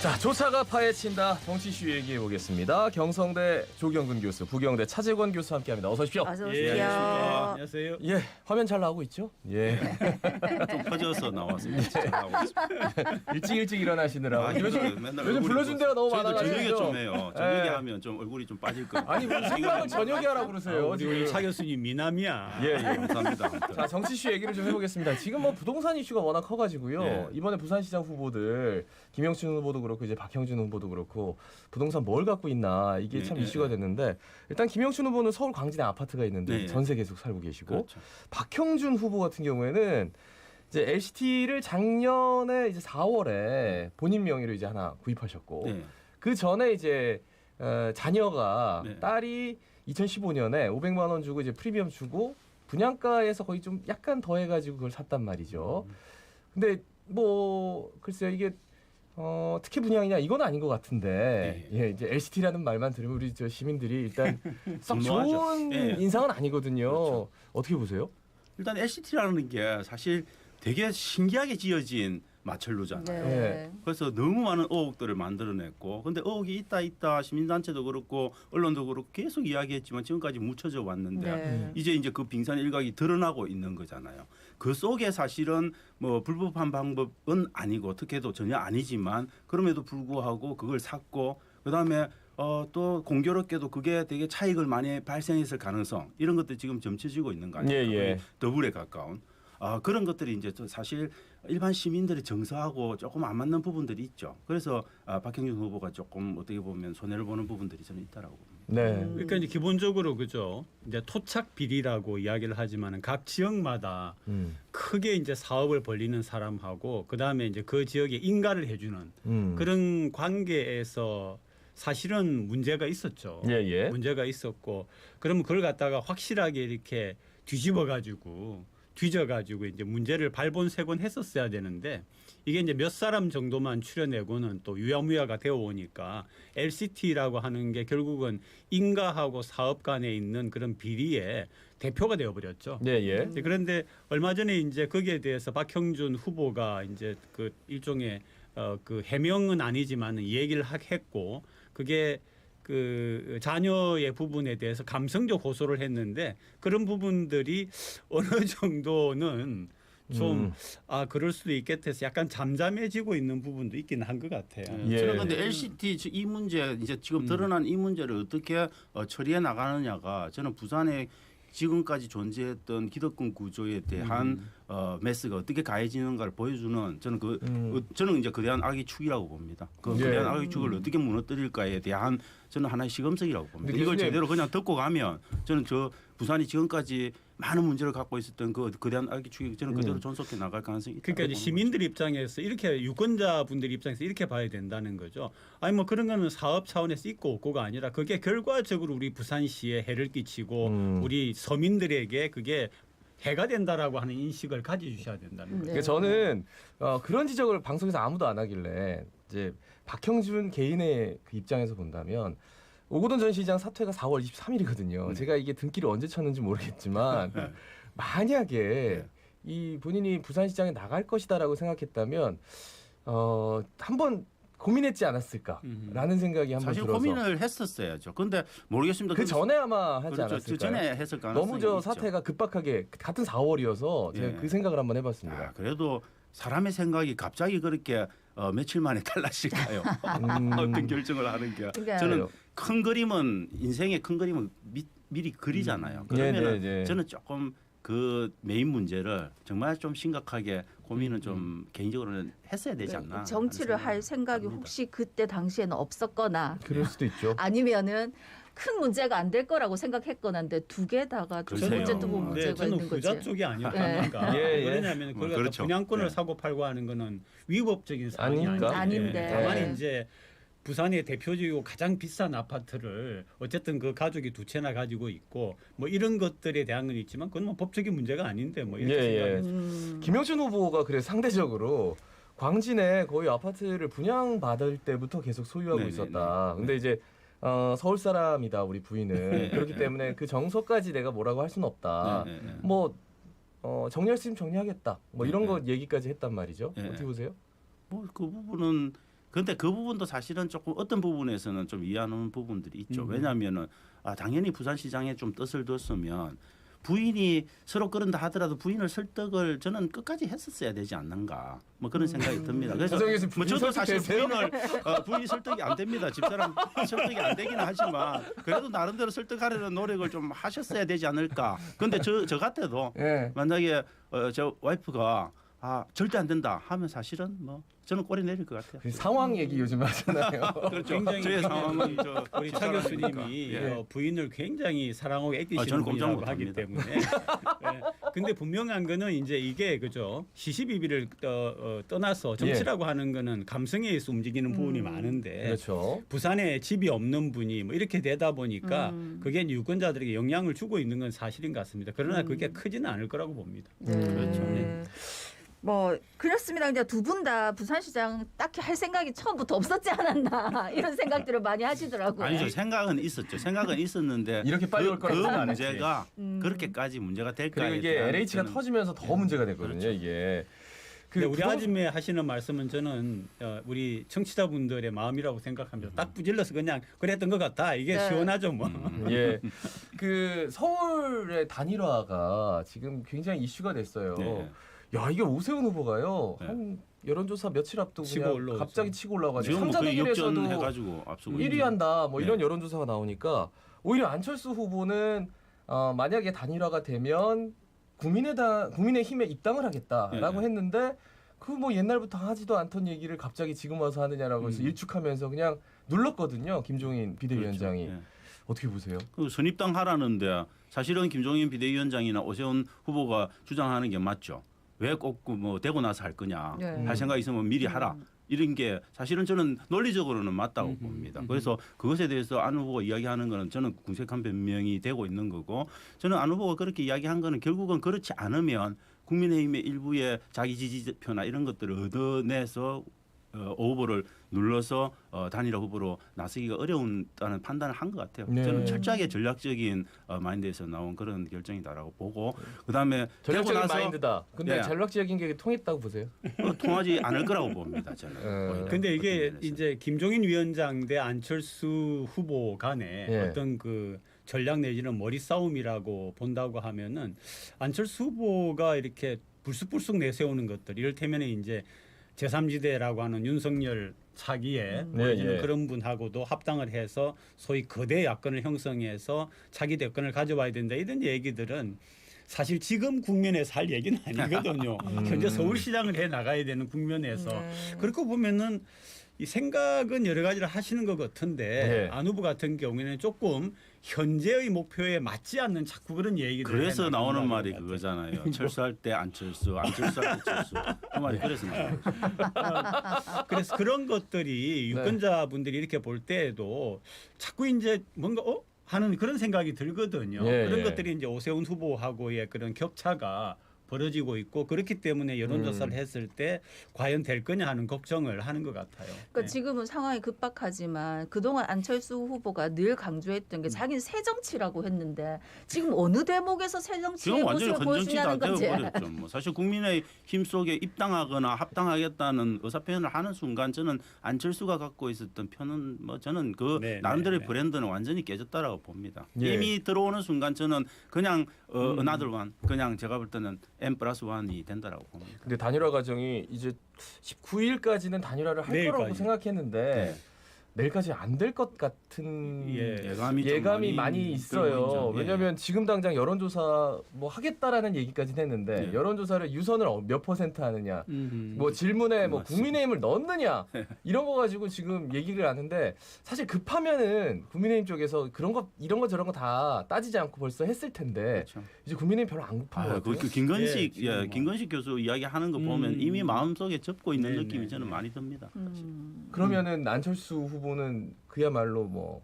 자, 조차가 파헤친다. 정치슈 얘기해 보겠습니다. 경성대 조경근 교수, 부경대 차재권 교수 함께합니다. 어서 오십시오. 어서 오세요. 예, 안녕하세요. 예, 화면 잘 나오고 있죠? 예. 좀 퍼져서 나왔습니다. 잘 나오고 있습니다. 일찍 일어나시느라고. 아, 요즘 불러준 데가 너무 많아가지고. 저녁에 좀 해요. 저녁에 예. 하면 좀 얼굴이 좀 빠질 거예요. 아니, 무슨 생각을 저녁에 하라고 그러세요. 우리 차 교수님 미남이야. 예, 예. 감사합니다. 자, 정치슈 얘기를 좀 해보겠습니다. 지금 뭐 부동산 이슈가 워낙 커가지고요. 예. 이번에 부산시장 후보들 김영춘 후보도 그렇고 이제 박형준 후보도 그렇고 부동산 뭘 갖고 있나 이게 참 이슈가 됐는데 일단 김영춘 후보는 서울 광진에 아파트가 있는데 전세 계속 살고 계시고 그렇죠. 박형준 후보 같은 경우에는 이제 LCT를 작년에 이제 4월에 본인 명의로 이제 하나 구입하셨고 네. 그 전에 이제 자녀가 네. 딸이 2015년에 500만 원 주고 이제 프리미엄 주고 분양가에서 거의 좀 약간 더해가지고 그걸 샀단 말이죠. 근데 뭐 글쎄요 이게 특혜 분양이냐 이건 아닌 것 같은데 예, 이제 LCT라는 말만 들으면 우리 저 시민들이 일단 썩 분노하죠. 좋은 예. 인상은 아니거든요. 그렇죠. 어떻게 보세요? 일단 LCT라는 게 사실 되게 신기하게 지어진 마철루잖아요. 네. 그래서 너무 많은 의혹들을 만들어냈고 근데 의혹이 있다 시민단체도 그렇고 언론도 그렇고 계속 이야기했지만 지금까지 묻혀져 왔는데 네. 이제 그 빙산 일각이 드러나고 있는 거잖아요. 그 속에 사실은 뭐 불법한 방법은 아니고 특혜도 전혀 아니지만 그럼에도 불구하고 그걸 샀고 그다음에 또 공교롭게도 그게 되게 차익을 많이 발생했을 가능성 이런 것들이 지금 점쳐지고 있는 거 아닙니까? 예, 예. 더블에 가까운. 그런 것들이 이제 또 사실 일반 시민들의 정서하고 조금 안 맞는 부분들이 있죠. 그래서 박형준 후보가 조금 어떻게 보면 손해를 보는 부분들이 저는 있다라고 봅니다. 네. 그러니까 이제 기본적으로 그죠. 이제 토착 비리라고 이야기를 하지만은 각 지역마다 크게 이제 사업을 벌리는 사람하고 그 다음에 이제 그 지역에 인가를 해주는 그런 관계에서 사실은 문제가 있었죠. 예, 예. 문제가 있었고 그러면 그걸 갖다가 확실하게 이렇게 뒤져가지고 이제 문제를 발본색원 했었어야 되는데 이게 이제 몇 사람 정도만 추려내고는 또 유야무야가 되어 오니까 LCT라고 하는 게 결국은 인가하고 사업 간에 있는 그런 비리의 대표가 되어버렸죠. 예, 예. 그런데 얼마 전에 이제 거기에 대해서 박형준 후보가 이제 그 일종의 그 해명은 아니지만 얘기를 했고 그게 그 자녀의 부분에 대해서 감성적 호소를 했는데 그런 부분들이 어느 정도는 좀 그럴 수도 있겠다 해서 약간 잠잠해지고 있는 부분도 있기는 한 것 같아요. 예. 저는 근데 LCT 이 문제 이제 지금 드러난 이 문제를 어떻게 처리해 나가느냐가 저는 부산에 지금까지 존재했던 기득권 구조에 대한 메스가 어떻게 가해지는가를 보여주는 저는 저는 이제 거대한 악의 축이라고 봅니다. 그 예. 거대한 악의 축을 어떻게 무너뜨릴까에 대한 저는 하나의 시금석이라고 봅니다. 근데 이걸 교수님. 제대로 그냥 듣고 가면 저는 저 부산이 지금까지 많은 문제를 갖고 있었던 그 거대한 악의 축이 저는 그대로 존속해 나갈 가능성이 있다. 그러니까 이제 시민들 입장에서 이렇게 유권자분들 입장에서 이렇게 봐야 된다는 거죠. 아니 뭐 그런 거는 사업 차원에서 있고 없고가 아니라 그게 결과적으로 우리 부산시에 해를 끼치고 우리 서민들에게 그게 해가 된다라고 하는 인식을 가져주셔야 된다는 거죠. 그러니까 저는 그런 지적을 방송에서 아무도 안 하길래 이제 박형준 개인의 그 입장에서 본다면 오거돈 전 시장 사퇴가 4월 23일이거든요. 제가 이게 등기를 언제 쳤는지 모르겠지만 만약에 이 본인이 부산시장에 나갈 것이다라고 생각했다면 한번 고민했지 않았을까라는 생각이 한번 사실 들어서 고민을 했었어야죠. 그런데 모르겠습니다. 그 전에 아마 하지 그렇죠. 않았을까요? 그 전에 했을 가능성이 너무 저 있죠. 사태가 급박하게 같은 4월이어서 제가 예. 그 생각을 한번 해봤습니다. 그래도 사람의 생각이 갑자기 그렇게 며칠 만에 달라질까요? 어떤 결정을 하는 게 그러니까 저는 큰 그림은 인생의 큰 그림은 미리 그리잖아요. 그러면은 네. 저는 조금 그 메인 문제를 정말 좀 심각하게 고민은 좀 개인적으로는 했어야 되지 않나. 정치를 할 생각이 합니다. 혹시 그때 당시에는 없었거나 그럴 수도 있죠. 아니면은 큰 문제가 안 될 거라고 생각했거나인데 두 개다가 두 글쎄요. 문제도 뭐 네, 문제가 저는 있는 거지. 부자 쪽이 아니었다니까. 예, 예. 왜냐하면 그걸 그렇죠. 분양권을 예. 사고 팔고 하는 거는 위법적인 사안이 아닌가? 아닌데. 다만 이제 부산의 대표적이고 가장 비싼 아파트를 어쨌든 그 가족이 두 채나 가지고 있고 뭐 이런 것들에 대한 건 있지만 그건 뭐 법적인 문제가 아닌데 뭐 이렇게 생각해요. 김영춘 후보가 그래서 상대적으로 광진에 거의 아파트를 분양받을 때부터 계속 소유하고 네네네. 있었다. 근데 이제 서울 사람이다 우리 부인은 그렇기 때문에 그 정서까지 내가 뭐라고 할 수는 없다. 뭐 정리할 수 있으면 정리하겠다. 뭐 이런 거 얘기까지 했단 말이죠. 네. 어떻게 보세요? 뭐 그 부분은 근데 그 부분도 사실은 조금 어떤 부분에서는 좀 이해하는 부분들이 있죠. 왜냐하면은 당연히 부산시장에 좀 뜻을 뒀으면 부인이 서로 그런다 하더라도 부인을 설득을 저는 끝까지 했었어야 되지 않는가 뭐 그런 생각이 듭니다. 그래서 조정희 교수님 뭐 부인 저도 사실 설득되세요? 부인이 설득이 안 됩니다. 집사람 설득이 안 되기는 하지만 그래도 나름대로 설득하려는 노력을 좀 하셨어야 되지 않을까. 근데 저 같아도 예. 만약에 저 와이프가 절대 안 된다 하면 사실은 뭐 저는 꼬리 내릴 것 같아요. 그 상황 얘기 요즘 하잖아요. 그렇죠. 굉장히 저의 상황은 우리 차 교수님이 예. 부인을 굉장히 사랑하고 저는 애끼시는 꼼짝 분이라고 하기 못합니다. 때문에. 예. 근데 분명한 거는 이제 이게 그죠 시시비비를 떠나서 정치라고 하는 거는 감성에 의해서 움직이는 부분이 많은데 그렇죠. 부산에 집이 없는 분이 뭐 이렇게 되다 보니까 그게 유권자들에게 영향을 주고 있는 건 사실인 것 같습니다. 그러나 그게 크지는 않을 거라고 봅니다. 그렇죠. 네. 뭐 그렇습니다. 이제 두 분 다 부산시장 딱히 할 생각이 처음부터 없었지 않았나 이런 생각들을 많이 하시더라고요. 아니죠. 생각은 있었죠. 생각은 있었는데 이렇게 빨리 올 거라고 그 생각 안 했지. 문제가 그렇게까지 문제가 될까? 그리고 이게 LH가 터지면서 더 문제가 됐거든요. 그렇죠. 이게. 근데 우리 부동- 아줌매 하시는 말씀은 저는 우리 청취자분들의 마음이라고 생각합니다. 딱 부질러서 그냥 그랬던 것 같다. 이게 네. 시원하죠 뭐. 예. 그 서울의 단일화가 지금 굉장히 이슈가 됐어요. 네. 야, 이게 오세훈 후보가요. 네. 한 여론조사 며칠 앞두고 치고 그냥 올라오죠. 갑자기 치고 올라가지고 지금 뭐그 역전 3자대결에서도 해가지고 앞서고 1위 있는. 한다. 뭐 이런 네. 여론조사가 나오니까 오히려 안철수 후보는 만약에 단일화가 되면 국민의힘에 입당을 하겠다라고 네. 했는데 그 뭐 옛날부터 하지도 않던 얘기를 갑자기 지금 와서 하느냐라고 해서 일축하면서 그냥 눌렀거든요. 김종인 비대위원장이. 그렇죠. 네. 어떻게 보세요? 그 선입당 하라는데 사실은 김종인 비대위원장이나 오세훈 후보가 주장하는 게 맞죠. 왜 꼭 뭐 되고 나서 할 거냐. 네. 할 생각 있으면 미리 하라. 이런 게 사실은 저는 논리적으로는 맞다고 봅니다. 그래서 그것에 대해서 안 후보가 이야기하는 거는 저는 궁색한 변명이 되고 있는 거고 저는 안 후보가 그렇게 이야기한 거는 결국은 그렇지 않으면 국민의힘의 일부의 자기 지지표나 이런 것들을 얻어내서 후보를 눌러서 단일화 후보로 나서기가 어려운다는 판단을 한 것 같아요. 네. 저는 철저하게 전략적인 마인드에서 나온 그런 결정이다라고 보고 그다음에 되고 전략적인 나서 마인드다. 근데 예. 전략적인 게 통했다고 보세요? 통하지 않을 거라고 봅니다. 저는. 오히려 근데 이게 어떤 면에서. 이제 김종인 위원장 대 안철수 후보 간에 예. 어떤 그 전략 내지는 머리 싸움이라고 본다고 하면은 안철수 후보가 이렇게 불쑥불쑥 내세우는 것들 이를테면 이제 제3지대라고 하는 윤석열 차기에 보여지는 예. 그런 분하고도 합당을 해서 소위 거대 야권을 형성해서 차기 대권을 가져와야 된다 이런 얘기들은 사실 지금 국면에서 할 얘기는 아니거든요. 현재 서울시장을 해 나가야 되는 국면에서 그렇게 보면은 이 생각은 여러 가지를 하시는 것 같은데 네. 안 후보 같은 경우에는 조금 현재의 목표에 맞지 않는 자꾸 그런 얘기들을 그래서 나오는 해나간다는 말이 것 같아요. 그거잖아요. 철수할 때 안철수, 안철수할 때 철수. 그 말이 그래서 나와요. 그래서 그런 것들이 유권자분들이 이렇게 볼 때에도 자꾸 이제 뭔가 하는 그런 생각이 들거든요. 예, 그런 예. 것들이 이제 오세훈 후보하고의 그런 격차가 벌어지고 있고 그렇기 때문에 여론조사를 했을 때 과연 될 거냐 하는 걱정을 하는 것 같아요. 그러니까 네. 지금은 상황이 급박하지만 그동안 안철수 후보가 늘 강조했던 게 자기는 새 정치라고 했는데 지금 어느 대목에서 새 정치의 지금 완전히 모습을 건전지 다 보여주냐는 건지. 되어버렸죠. 뭐 사실 국민의 힘 속에 입당하거나 합당하겠다는 의사표현을 하는 순간 저는 안철수가 갖고 있었던 표는 뭐 저는 그 네, 나름대로의 네. 브랜드는 완전히 깨졌다라고 봅니다. 예. 이미 들어오는 순간 저는 그냥 another one, 그냥 제가 볼 때는 N+1이 된다라고 봅니다. 근데 단일화 과정이 이제 19일까지는 단일화를 할 거라고 내일까지. 생각했는데 네. 내일까지 안 될 것 같은 예. 예감이 좀 많이 들고 있어요. 있죠. 예. 왜냐하면 지금 당장 여론조사 뭐 하겠다라는 얘기까지는 했는데 예. 여론조사를 유선을 몇 % 하느냐, 뭐 질문에 뭐 맞습니다. 국민의힘을 넣느냐 이런 거 가지고 지금 얘기를 하는데 사실 급하면은 국민의힘 쪽에서 그런 거 이런 거 저런 거 다 따지지 않고 벌써 했을 텐데 그렇죠. 이제 국민의힘 별로 안 급한 것 같아요. 그 김건식 예, 지금 뭐. 김건식 교수 이야기하는 거 보면 이미 마음속에 접고 있는 네, 느낌이 네, 저는 네. 많이 듭니다. 그러면은 안철수 후보는 그야말로 뭐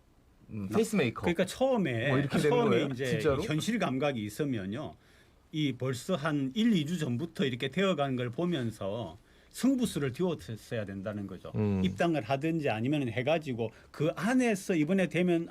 페이스메이커. 그러니까 처음에 뭐 이렇게 되는 처음에 거예요? 이제 진짜로? 현실 감각이 있으면요. 이 벌써 한 1, 2주 전부터 이렇게 되어가는 걸 보면서 승부수를 띄웠어야 된다는 거죠. 음. 입당을 하든지 아니면 해가지고 그 안에서 이번에 되면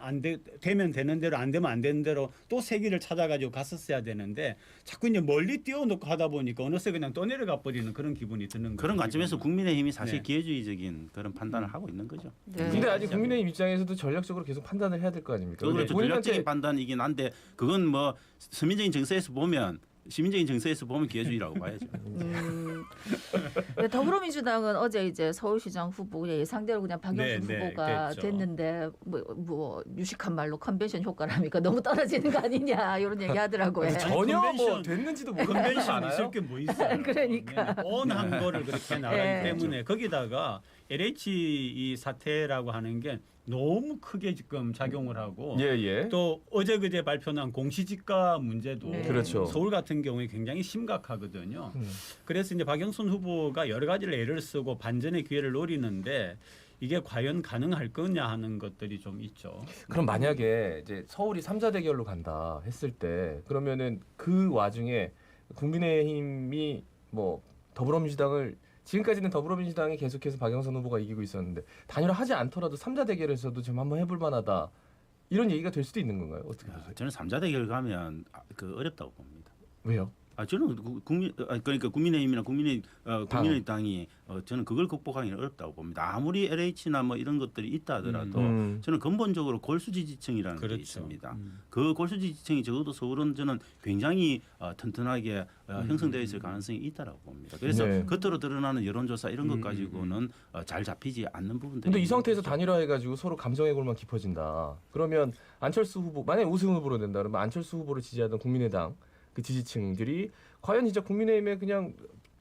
되면 되는 대로 안 되면 안 되는 대로 또 세기를 찾아가지고 갔었어야 되는데 자꾸 이제 멀리 띄워놓고 하다 보니까 어느새 그냥 떠내려가 버리는 그런 기분이 드는 거예요. 그런 관점에서 기분이. 국민의힘이 사실 네. 기회주의적인 그런 판단을 하고 있는 거죠. 네. 근데 아직 국민의힘 입장에서도 전략적으로 계속 판단을 해야 될 거 아닙니까? 그렇죠. 본인한테 전략적인 판단이긴 한데 그건 뭐 시민적인 정서에서 보면 기회주의라고 봐야죠. 네, 더불어민주당은 어제 이제 서울시장 후보 그냥 예상대로 그냥 박영선 네, 네, 후보가 됐죠. 됐는데 뭐 유식한 말로 컨벤션 효과라니까 너무 떨어지는 거 아니냐 이런 얘기하더라고요. 전혀 뭐 컨벤션- 됐는지도 모르는 컨벤션 않아요. 있을 게 뭐 있어요. 그러니까. 뻔한 거를 그렇게 나가기 네. 때문에 거기다가 LH 이 사태라고 하는 게 너무 크게 지금 작용을 하고 예. 또 어제 그제 발표난 공시지가 문제도 네. 그렇죠. 서울 같은 경우에 굉장히 심각하거든요. 음. 그래서 이제 박영선 후보가 여러 가지를 애를 쓰고 반전의 기회를 노리는데 이게 과연 가능할 거냐 하는 것들이 좀 있죠. 그럼 만약에 이제 서울이 3자 대결로 간다 했을 때 그러면은 그 와중에 국민의힘이 뭐 더불어민주당을 지금까지는 더불어민주당이 계속해서 박영선 후보가 이기고 있었는데 단일화하지 않더라도 3자 대결에서도 좀 한번 해볼 만하다 이런 얘기가 될 수도 있는 건가요? 어떻게 보세요? 저는 3자 대결 가면 어렵다고 봅니다. 왜요? 저는 그러니까 국민의힘이나 국민의당이 저는 그걸 극복하기는 어렵다고 봅니다. 아무리 LH나 뭐 이런 것들이 있다 하더라도 저는 근본적으로 골수 지지층이라는 게 그렇죠. 있습니다. 그 골수 지지층이 적어도 서울은 저는 굉장히 튼튼하게 형성되어 있을 가능성이 있다라고 봅니다. 그래서 네. 겉으로 드러나는 여론조사 이런 것 가지고는 잘 잡히지 않는 부분들이. 근데 이 있는 상태에서 거죠. 단일화해가지고 서로 감정의 골만 깊어진다. 그러면 안철수 후보 만약에 우승 후보로 된다 그러면 안철수 후보를 지지하던 국민의당 그 지지층들이 과연 진짜 국민의힘에 그냥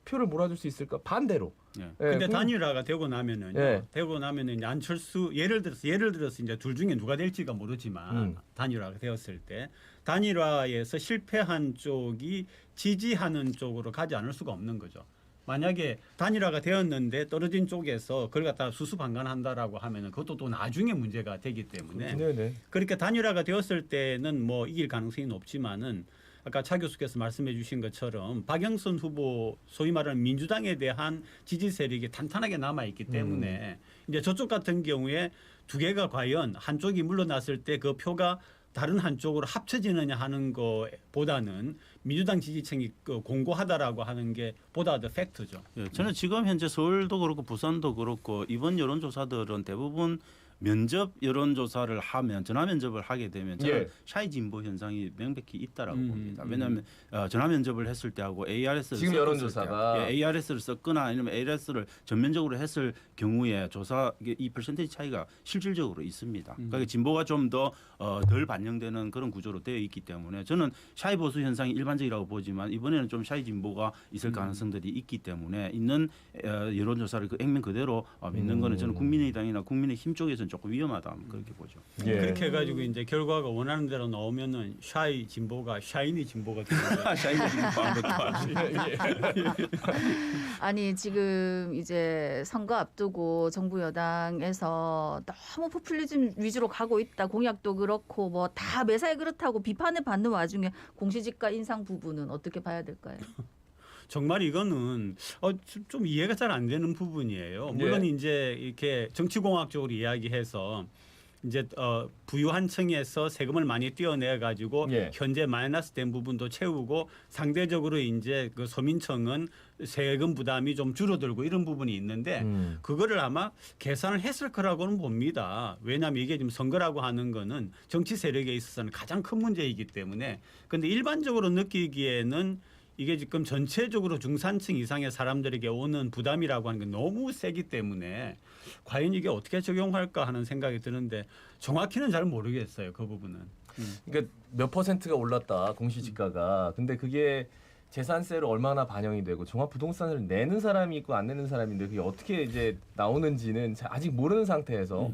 표를 몰아줄 수 있을까? 반대로. 예. 예, 근데 단일화가 되고 나면은요. 예. 되고 나면은 이제 안철수 예를 들어서 이제 둘 중에 누가 될지가 모르지만 단일화가 되었을 때 단일화에서 실패한 쪽이 지지하는 쪽으로 가지 않을 수가 없는 거죠. 만약에 단일화가 되었는데 떨어진 쪽에서 그걸 갖다 수수방관한다라고 하면은 그것도 또 나중에 문제가 되기 때문에 네네. 그렇게 단일화가 되었을 때는 뭐 이길 가능성이 높지만은 아까 차 교수께서 말씀해 주신 것처럼 박영선 후보 소위 말하는 민주당에 대한 지지 세력이 탄탄하게 남아 있기 때문에 이제 저쪽 같은 경우에 두 개가 과연 한쪽이 물러났을 때 그 표가 다른 한쪽으로 합쳐지느냐 하는 것보다는 민주당 지지층이 공고하다라고 하는 게 보다 더 팩트죠. 예, 저는 지금 현재 서울도 그렇고 부산도 그렇고 이번 여론조사들은 대부분 면접 여론조사를 하면 전화 면접을 하게 되면 저는 예. 샤이 진보 현상이 명백히 있다라고 봅니다. 왜냐하면 전화 면접을 했을 때하고 ARS를 지금 여론조사가 ARS를 썼거나 아니면 ARS를 전면적으로 했을 경우에 조사 이 퍼센테이지 차이가 실질적으로 있습니다. 그러니까 진보가 좀 더 덜 반영되는 그런 구조로 되어 있기 때문에 저는 샤이 보수 현상이 일반적이라고 보지만 이번에는 좀 샤이 진보가 있을 가능성들이 있기 때문에 있는 여론조사를 그 액면 그대로 믿는 거는 저는 국민의당이나 국민의힘 쪽에서는 조금 위험하다 그렇게 보죠. 예. 그렇게 해가지고 이제 결과가 원하는 대로 나오면은 샤이 진보가 샤이니 진보가 되는 거죠. 샤이 진보 아니 지금 이제 선거 앞두고 정부 여당에서 너무 포퓰리즘 위주로 가고 있다. 공약도 그렇고 뭐 다 매사에 그렇다고 비판을 받는 와중에 공시지가 인상 부분은 어떻게 봐야 될까요? 정말 이거는 좀 이해가 잘 안 되는 부분이에요. 물론 예. 이제 이렇게 정치공학적으로 이야기해서 이제 부유한 층에서 세금을 많이 떼어내 가지고 예. 현재 마이너스 된 부분도 채우고 상대적으로 이제 그 서민층은 세금 부담이 좀 줄어들고 이런 부분이 있는데 그거를 아마 계산을 했을 거라고는 봅니다. 왜냐하면 이게 지금 선거라고 하는 거는 정치 세력에 있어서는 가장 큰 문제이기 때문에 근데 일반적으로 느끼기에는 이게 지금 전체적으로 중산층 이상의 사람들에게 오는 부담이라고 하는 게 너무 세기 때문에 과연 이게 어떻게 적용할까 하는 생각이 드는데 정확히는 잘 모르겠어요. 그 부분은. 그러니까 몇 퍼센트가 올랐다 공시지가가. 근데 그게 재산세로 얼마나 반영이 되고 종합부동산을 내는 사람이 있고 안 내는 사람이 있는데 그게 어떻게 이제 나오는지는 아직 모르는 상태에서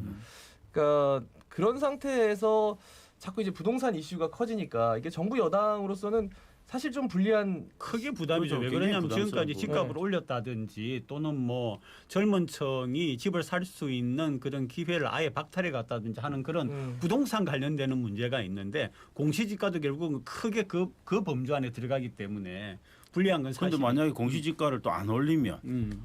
그러니까 그런 상태에서 자꾸 이제 부동산 이슈가 커지니까 이게 정부 여당으로서는 사실 좀 불리한 크게 부담이죠. 그렇죠. 왜 그러냐면 굉장히 지금까지 부담스럽고. 집값을 올렸다든지 또는 뭐 젊은 층이 집을 살 수 있는 그런 기회를 아예 박탈해 갔다든지 하는 그런 부동산 관련되는 문제가 있는데 공시지가도 결국은 크게 그 범주 안에 들어가기 때문에 불리한 건 그런데 사실. 만약에 공시지가를 또 안 올리면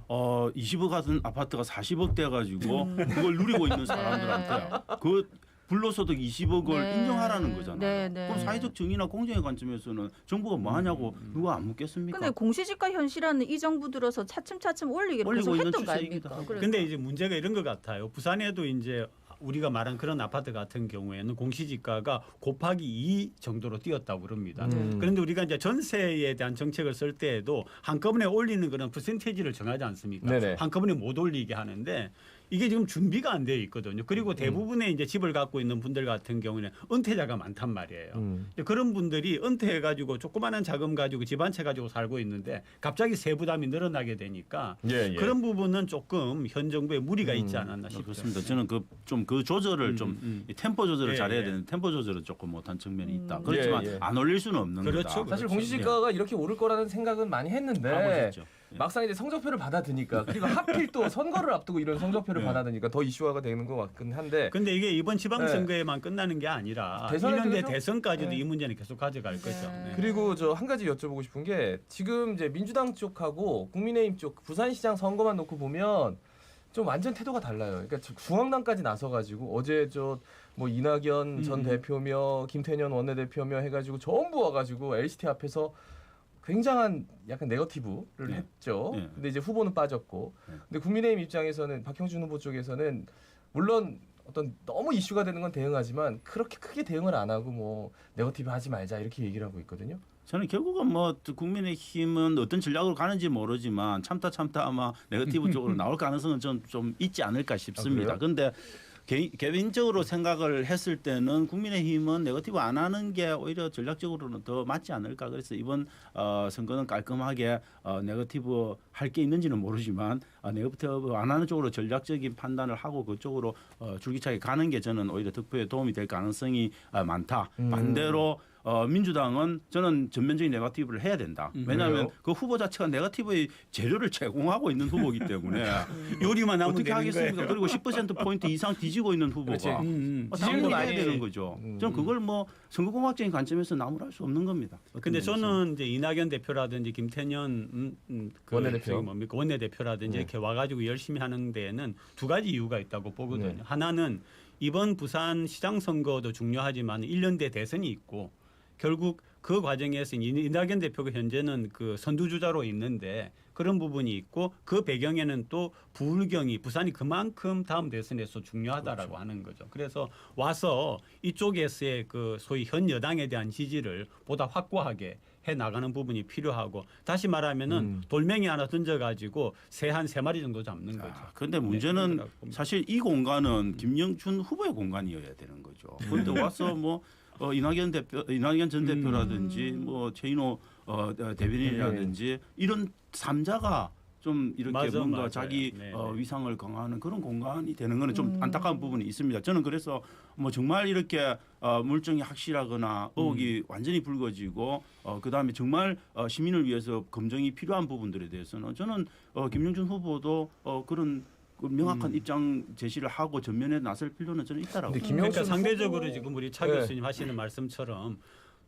20억 하던 아파트가 40억 돼가지고 그걸 누리고 있는 사람들한테 그 불로소득 20억을 네. 인정하라는 거잖아요. 네, 네. 그럼 사회적 정의나 공정의 관점에서는 정부가 뭐 하냐고 누가 안 묻겠습니까? 근데 공시지가 현실화는 이 정부 들어서 차츰차츰 올리기로 올리고 계속 있는 했던 거 추세이기도 아닙니까? 하고. 그래서. 근데 이제 문제가 이런 것 같아요. 부산에도 이제 우리가 말한 그런 아파트 같은 경우에는 공시지가가 곱하기 2 정도로 뛰었다고 그럽니다. 그런데 우리가 이제 전세에 대한 정책을 쓸 때에도 한꺼번에 올리는 그런 퍼센테이지를 정하지 않습니까? 네네. 한꺼번에 못 올리게 하는데 이게 지금 준비가 안 되어 있거든요. 그리고 대부분의 이제 집을 갖고 있는 분들 같은 경우는 은퇴자가 많단 말이에요. 그런 분들이 은퇴해가지고 조그마한 자금 가지고 집 한 채 가지고 살고 있는데 갑자기 세부담이 늘어나게 되니까 예, 예. 그런 부분은 조금 현 정부에 무리가 있지 않았나 싶습니다. 그렇습니다. 저는 좀 그 조절을 이 템포 조절을 예, 잘해야 예. 되는 템포 조절을 조금 못한 측면이 있다. 그렇지만 예, 예. 안 올릴 수는 없는 그렇죠. 거다. 사실 그렇죠. 공시지가가 이렇게 오를 거라는 생각은 많이 했는데 하고 있었죠. 예. 막상 이제 성적표를 받아드니까 그리고 하필 또 선거를 앞두고 이런 성적표를 네. 받아드니까 더 이슈화가 되는 것 같긴 한데 근데 이게 이번 지방선거에만 끝나는 게 아니라 대선에도 1년 뒤 그렇죠? 대선까지도 네. 이 문제는 계속 가져갈 거죠. 네. 그리고 저 한 가지 여쭤보고 싶은 게 지금 이제 민주당 쪽하고 국민의힘 쪽 부산시장 선거만 놓고 보면 좀 완전 태도가 달라요. 그러니까 중앙당까지 나서가지고 어제 저 뭐 이낙연 전 대표며 김태년 원내대표며 해가지고 전부 와가지고 LCT 앞에서 굉장한 약간 네거티브를 네. 했죠. 네. 근데 이제 후보는 빠졌고, 근데 국민의힘 입장에서는 박형준 후보 쪽에서는 물론 어떤 너무 이슈가 되는 건 대응하지만 그렇게 크게 대응을 안 하고 뭐 네거티브 하지 말자 이렇게 얘기를 하고 있거든요. 저는 결국은 뭐 국민의힘은 어떤 전략으로 가는지 모르지만 참다 아마 네거티브 쪽으로 나올 가능성은 좀 있지 않을까 싶습니다. 아, 그런데 개인적으로 생각을 했을 때는 국민의힘은 네거티브 안 하는 게 오히려 전략적으로는 더 맞지 않을까. 그래서 이번 선거는 깔끔하게 네거티브 할 게 있는지는 모르지만 네거티브 안 하는 쪽으로 전략적인 판단을 하고 그쪽으로 줄기차게 가는 게 저는 오히려 득표에 도움이 될 가능성이 많다. 반대로 민주당은 저는 전면적인 네거티브를 해야 된다. 왜냐하면 왜요? 그 후보 자체가 네거티브의 재료를 제공하고 있는 후보이기 때문에 요리만 하면 어떻게 되는 하겠습니까? 거예요. 그리고 10% 포인트 이상 뒤지고 있는 후보가 그렇지. 당연히 해야 많이 되는 거죠. 저는 그걸 뭐 선거공학적인 관점에서 나무랄 수 없는 겁니다. 근데 어떤 저는 이제 이낙연 대표라든지 김태년 그 원내대표. 저기 뭡니까 원내대표라든지 이렇게 와가지고 열심히 하는 데에는 두 가지 이유가 있다고 보거든요. 네. 하나는 이번 부산 시장 선거도 중요하지만 1년 뒤에 대선이 있고 결국 그 과정에서 이낙연 대표가 현재는 그 선두주자로 있는데 그런 부분이 있고 그 배경에는 또 부울경이 부산이 그만큼 다음 대선에서 중요하다라고 그렇죠. 하는 거죠. 그래서 와서 이쪽에서의 그 소위 현 여당에 대한 지지를 보다 확고하게 해 나가는 부분이 필요하고 다시 말하면은 돌멩이 하나 던져가지고 새 한 세 마리 정도 잡는 거죠. 그런데 문제는 그렇다고 봅니다. 사실 이 공간은 김영춘 후보의 공간이어야 되는 거죠. 그런데 와서 뭐 이낙연 전 대표라든지 뭐 최인호 대변인이라든지 이런 삼자가 좀 이렇게 맞아, 뭔가 맞아요. 자기 네, 네. 위상을 강화하는 그런 공간이 되는 거는 좀 안타까운 부분이 있습니다. 저는 그래서 뭐 정말 이렇게 물증이 확실하거나 의혹이 완전히 불거지고 그다음에 정말 시민을 위해서 검증이 필요한 부분들에 대해서는 저는 김영준 후보도 그런 그 명확한 입장 제시를 하고 전면에 나설 필요는 저는 있다라고. 근데 봅니다. 그러니까 김영춘 상대적으로 후보- 지금 우리 차 네. 교수님 하시는 말씀처럼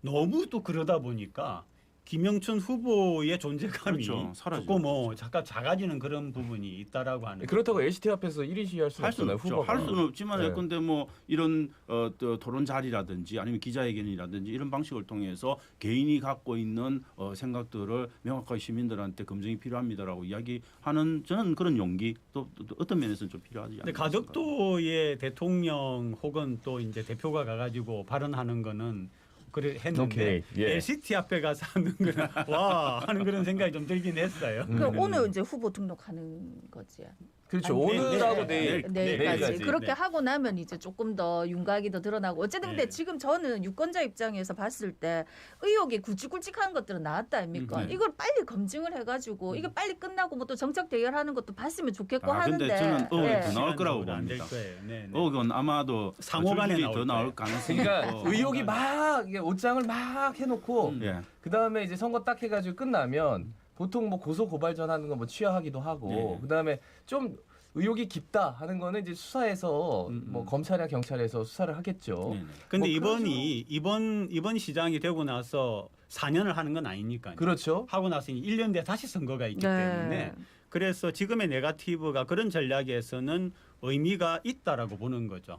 너무 또 그러다 보니까 김영춘 후보의 존재감이 그렇죠. 사라지는 조금 뭐 잠깐 작아지는 그런 부분이 있다라고 하는. 그렇다고 LCT 앞에서 1위 시위할 수는 할 수는 없잖아요. 없죠. 할 수는 없지만 네. 예컨대 뭐 이런 또 토론 자리라든지 아니면 기자회견이라든지 이런 방식을 통해서 개인이 갖고 있는 생각들을 명확하게 시민들한테 검증이 필요합니다라고 이야기하는 저는 그런 용기 또 어떤 면에서는 좀 필요하지 않나. 근데 가덕도의 대통령 혹은 또 이제 대표가 가가지고 발언하는 거는 그래 했는데 오케이, 예. LCT 앞에 가서 하는 거는 와 하는 그런 생각이 좀 들긴 했어요. 그럼 오늘 이제 후보 등록하는 거지. 그렇죠. 아니, 오늘하고 내일, 내일. 내일까지 네. 그렇게 하고 나면 이제 조금 더 윤곽이 더 드러나고 어쨌든 근데 네. 지금 저는 유권자 입장에서 봤을 때 의혹이 굵직굵직한 것들은 나왔다 아닙니까? 네. 이걸 빨리 검증을 해가지고 이게 빨리 끝나고 뭐 또 정책 대결하는 것도 봤으면 좋겠고 하는데 근데 저는 의혹이 예. 더 나올 거라고 안될 봅니다. 거예요. 네, 네. 의혹은 아마도 상호간에 줄줄이 나올 더 거예요. 나올 가능성이 그러니까 있고. 의혹이 막 이게 옷장을 막 해놓고 예. 그 다음에 이제 선거 딱 해가지고 끝나면 보통 뭐 고소 고발전 하는 거 뭐 취하하기도 하고 네. 그 다음에 좀 의혹이 깊다 하는 거는 이제 수사에서 뭐 검찰이나 경찰에서 수사를 하겠죠. 네네. 근데 뭐 이번 시장이 되고 나서 4년을 하는 건 아니니까요. 그렇죠. 하고 나서 1년 뒤에 다시 선거가 있기 네. 때문에 그래서 지금의 네거티브가 그런 전략에서는 의미가 있다라고 보는 거죠.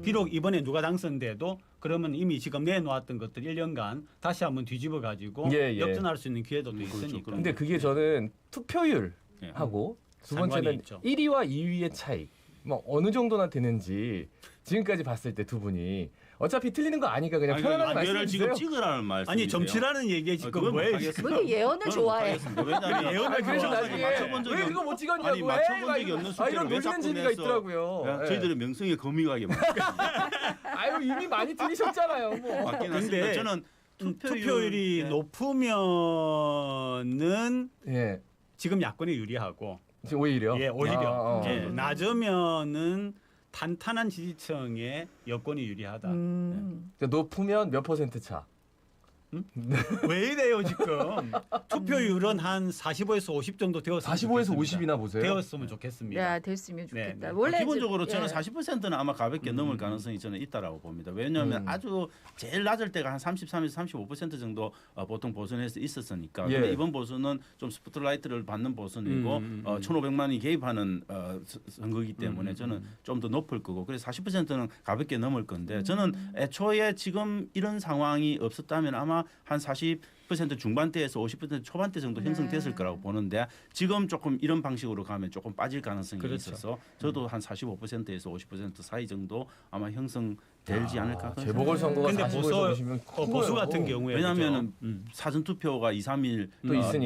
비록 이번에 누가 당선돼도 그러면 이미 지금 내놓았던 것들 1년간 다시 한번 뒤집어 가지고 예, 예. 역전할 수 있는 기회도 또 그렇죠. 있으니까. 근데 그게 저는 투표율하고 두 상관이 번째는 있죠. 1위와 2위의 차이 뭐 어느 정도나 되는지 지금까지 봤을 때 두 분이 어차피 틀리는 거 아니까 그냥 아니, 편안하게 안결을 말씀해 지금 주세요. 찍으라는 말씀. 아니 점치라는 얘기에 지금 그건 뭐예요? 못하겠습니다. 왜 예언을 그건 좋아해? 못하겠습니다. 왜냐하면 예언을 아니, 그래서 좋아하는 나중에 맞춰본 적이 왜 그거 못 찍었냐고 아니, 맞춰본 적이 없는 숫자를 이런 왜 놀리는 자꾸 재미가 내서 있더라고요. 예. 저희들의 명성에 금이 가게 만듭니다. 아유 이미 많이 틀리셨잖아요. 뭐. 맞긴 근데 했습니다. 저는 투표율이 예. 높으면은 예. 지금 야권이 유리하고 지금 오히려. 예, 오히려 아, 예, 낮으면은 탄탄한 지지층의 여권이 유리하다. 그러니까 높으면 몇 퍼센트 차. 왜 이래요 지금? 투표율은 한 45에서 50 정도 되었으면 45에서 좋겠습니다. 50이나 보세요. 되었으면 좋겠습니다. 네, 됐으면 좋겠다. 네, 네. 원래 기본적으로 이제, 저는 예. 40%는 아마 가볍게 넘을 가능성이 저는 있다라고 봅니다. 왜냐하면 아주 제일 낮을 때가 한 33에서 35% 정도 보통 보선에서 있었으니까. 예. 근데 이번 보선은 좀 스포트라이트를 받는 보선이고 1,500만이 개입하는 선거이기 때문에 저는 좀 더 높을 거고 그래서 40%는 가볍게 넘을 건데 저는 애초에 지금 이런 상황이 없었다면 아마 한 40% 중반대에서 50% 초반대 정도 형성됐을 네. 거라고 보는데 지금 조금 이런 방식으로 가면 조금 빠질 가능성이 그렇죠. 있어서 저도 한 45%에서 50% 사이 정도 아마 형성되지 않을까. 그런 재보궐선거가 근데 45에서 50이면 보수 같은 경우에 왜냐하면은 그죠? 사전 투표가 2, 3일 또 있으니까.